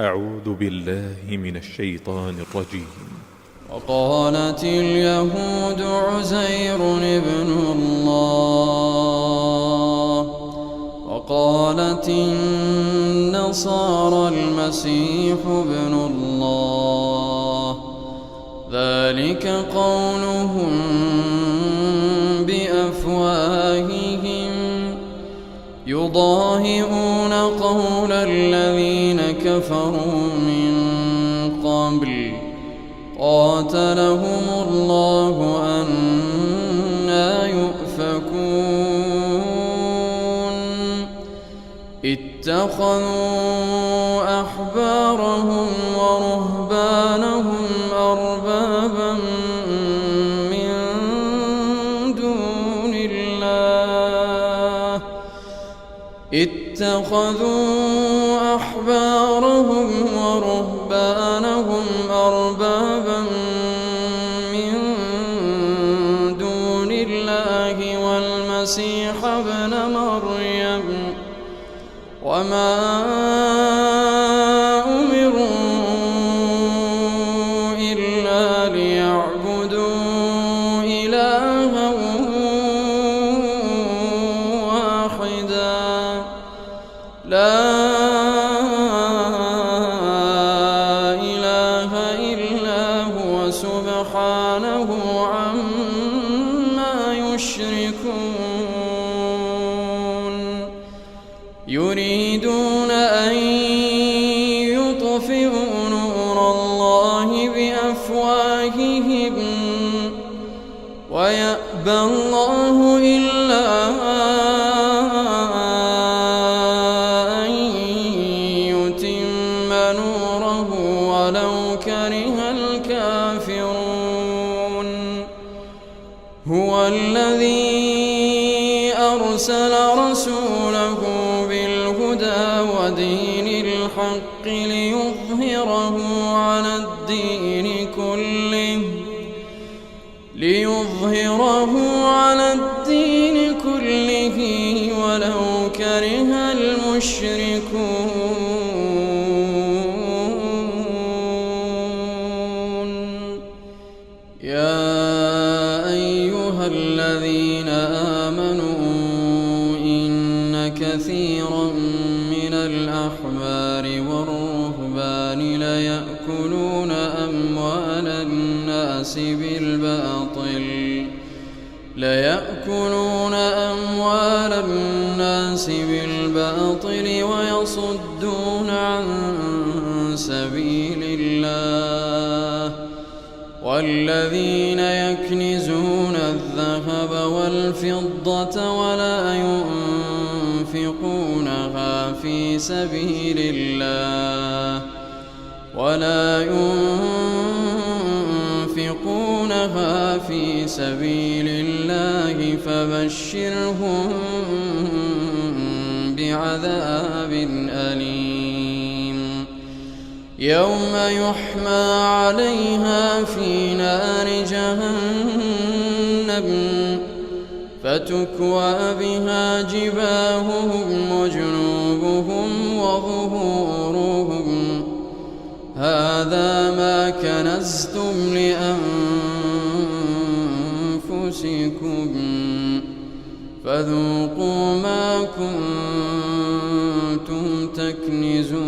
أعوذ بالله من الشيطان الرجيم. وقالت اليهود عزير ابن الله وقالت النصارى المسيح ابن الله، ذلك قولهم بأفواههم يضاهئون قول الذين كفروا من قبل قاتلهم الله أنى يؤفكون. اتخذوا أحبارهم ورهبانهم أربابا من دون الله اتخذوا أحبارهم ورهبانهم أربابا من دون الله والمسيح ابن مريم وما أمروا إلا ليعبدوا إلها واحدا لا إله إلا هو سبحانه عما يشركون. يريدون أن يطفئوا نور الله بأفواههم ويأبى الله إلا أن يتم نوره ولو كره الكافرون. هو الذي أرسل رسوله بالهدى ودين الحق ليظهره على الدين كله ولو كره المشركون. يا أيها الذين آمنوا إن كثيرا من الأحبار والرهبان ليأكلون أموال الناس بالباطل ويصدون عن سبيل الله. والذين يكنزون الذهب والفضة ولا ينفقونها في سبيل الله فبشرهم بعذاب أليم. يوم يحمى عليها في نار جهنم فتكوى بها جباههم وجنوبهم وظهورهم هذا ما كنزتم لأنفسكم فذوقوا ما كنتم تكنزون.